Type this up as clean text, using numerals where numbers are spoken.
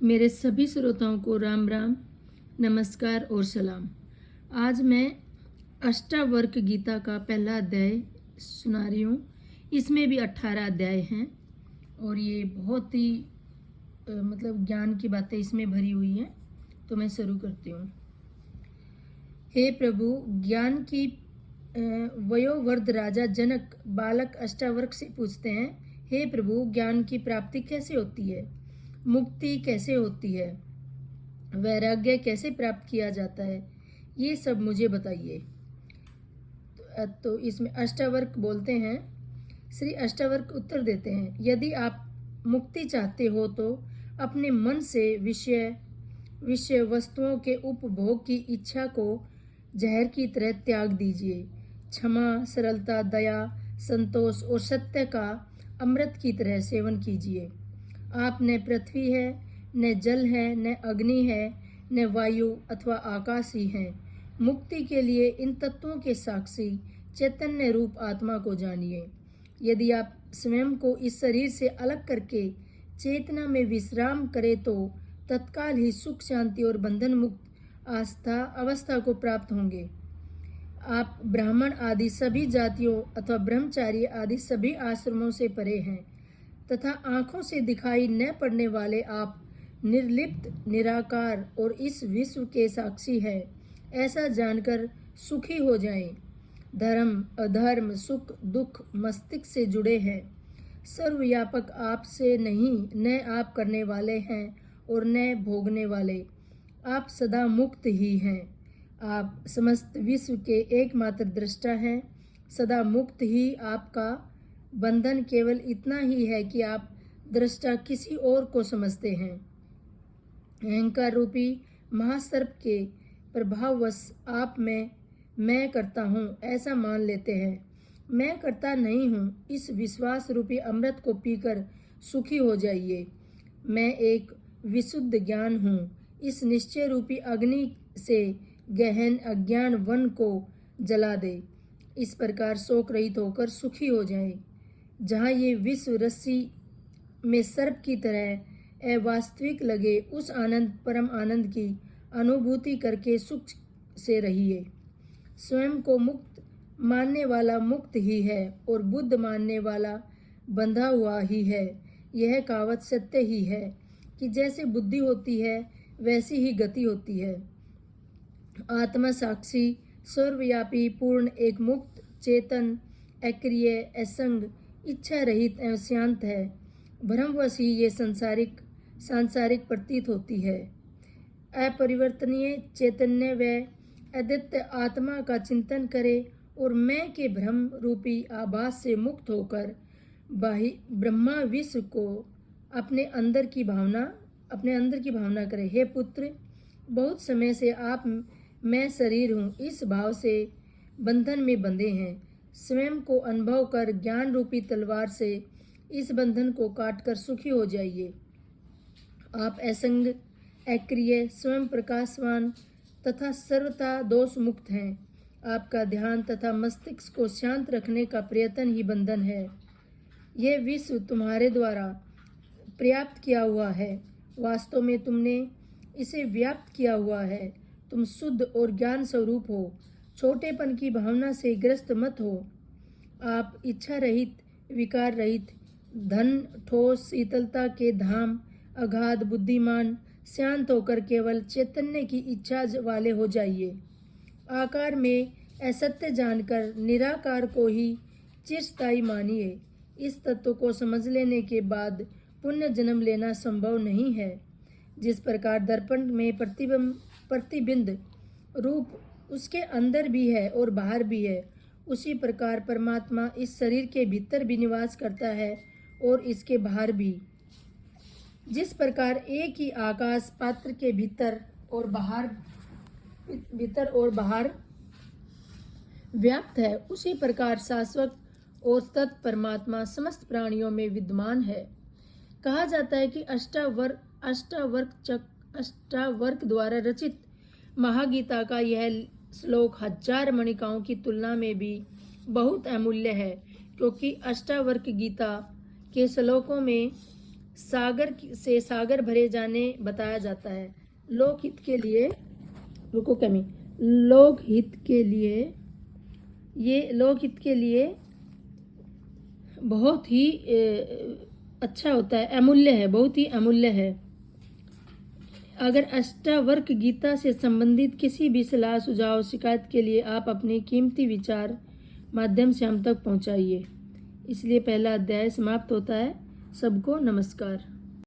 मेरे सभी श्रोताओं को राम राम, नमस्कार और सलाम। आज मैं अष्टावर्क गीता का पहला अध्याय सुना रही हूँ। इसमें भी 18 अध्याय हैं और ये बहुत ही मतलब ज्ञान की बातें इसमें भरी हुई हैं। तो मैं शुरू करती हूँ। हे प्रभु, ज्ञान की वयोवृद्ध राजा जनक बालक अष्टावर्क से पूछते हैं, हे प्रभु, ज्ञान की प्राप्ति कैसे होती है? मुक्ति कैसे होती है? वैराग्य कैसे प्राप्त किया जाता है? ये सब मुझे बताइए। तो इसमें अष्टावर्क बोलते हैं। श्री अष्टावर्क उत्तर देते हैं, यदि आप मुक्ति चाहते हो तो अपने मन से विषय वस्तुओं के उपभोग की इच्छा को जहर की तरह त्याग दीजिए। क्षमा, सरलता, दया, संतोष और सत्य का अमृत की तरह सेवन कीजिए। आप न पृथ्वी है, न जल है, न अग्नि है, न वायु अथवा आकाश ही हैं। मुक्ति के लिए इन तत्वों के साक्षी चैतन्य रूप आत्मा को जानिए। यदि आप स्वयं को इस शरीर से अलग करके चेतना में विश्राम करें तो तत्काल ही सुख, शांति और बंधन मुक्त अवस्था को प्राप्त होंगे। आप ब्राह्मण आदि सभी जातियों अथवा ब्रह्मचारी आदि सभी आश्रमों से परे हैं तथा आंखों से दिखाई न पड़ने वाले आप निर्लिप्त, निराकार और इस विश्व के साक्षी हैं। ऐसा जानकर सुखी हो जाएं। धर्म, अधर्म, सुख, दुख मस्तिष्क से जुड़े हैं। सर्वव्यापक आप से नहीं, न आप करने वाले हैं और न भोगने वाले। आप सदा मुक्त ही हैं। आप समस्त विश्व के एकमात्र दृष्टा हैं। सदा मुक्त ही आपका बंधन केवल इतना ही है कि आप दृष्टा किसी और को समझते हैं। अहंकार रूपी महासर्प के प्रभाववश आप मैं करता हूँ ऐसा मान लेते हैं। मैं करता नहीं हूँ, इस विश्वास रूपी अमृत को पीकर सुखी हो जाइए। मैं एक विशुद्ध ज्ञान हूँ। इस निश्चय रूपी अग्नि से गहन अज्ञान वन को जला दे। इस प्रकार शोक रहित होकर सुखी हो जाएं। जहाँ ये विश्व रस्सी में सर्प की तरह अवास्तविक लगे, उस आनंद, परम आनंद की अनुभूति करके सुख से रहिए। स्वयं को मुक्त मानने वाला मुक्त ही है और बुद्ध मानने वाला बंधा हुआ ही है। यह कहावत सत्य ही है कि जैसे बुद्धि होती है वैसी ही गति होती है। आत्मा साक्षी, सर्वव्यापी, पूर्ण, एक मुक्त, चेतन, अक्रिय, असंग, इच्छा रहित एवं शांत है। भ्रमवश ही ये सांसारिक प्रतीत होती है। अपरिवर्तनीय चैतन्य व अद्वितीय आत्मा का चिंतन करे और मैं के भ्रम रूपी आभास से मुक्त होकर ब्रह्मा विश्व को अपने अंदर की भावना करे। हे पुत्र, बहुत समय से आप मैं शरीर हूँ इस भाव से बंधन में बंधे हैं। स्वयं को अनुभव कर ज्ञान रूपी तलवार से इस बंधन को काटकर सुखी हो जाइए। आप असंग, अक्रिय, स्वयं प्रकाशवान तथा सर्वथा दोष मुक्त हैं। आपका ध्यान तथा मस्तिष्क को शांत रखने का प्रयत्न ही बंधन है। यह विश्व तुम्हारे द्वारा पर्याप्त किया हुआ है। वास्तव में तुमने इसे व्याप्त किया हुआ है। तुम शुद्ध और ज्ञान स्वरूप हो। छोटेपन की भावना से ग्रस्त मत हो। आप इच्छा रहित, विकार रहित, धन, ठोस, शीतलता के धाम, अगाध, बुद्धिमान, शांत होकर केवल चैतन्य की इच्छा वाले हो जाइए। आकार में असत्य जानकर निराकार को ही चिरस्थायी मानिए। इस तत्व को समझ लेने के बाद पुण्य जन्म लेना संभव नहीं है। जिस प्रकार दर्पण में प्रतिबिंब रूप उसके अंदर भी है और बाहर भी है, उसी प्रकार परमात्मा इस शरीर के भीतर भी निवास करता है और इसके बाहर भी। जिस प्रकार एक ही आकाश पात्र के भीतर और बाहर व्याप्त है, उसी प्रकार शाश्वत और सत परमात्मा समस्त प्राणियों में विद्यमान है। कहा जाता है कि अष्टावर्क द्वारा रचित महागीता का यह श्लोक 1000 मणिकाओं की तुलना में भी बहुत अमूल्य है, क्योंकि अष्टावर्क गीता के श्लोकों में से सागर भरे जाने बताया जाता है। लोकहित के लिए लोकहित के लिए बहुत ही अच्छा होता है, अमूल्य है, बहुत ही अमूल्य है। अगर अष्टावक्र गीता से संबंधित किसी भी सलाह, सुझाव, शिकायत के लिए आप अपने कीमती विचार माध्यम से हम तक पहुंचाइए। इसलिए पहला अध्याय समाप्त होता है। सबको नमस्कार।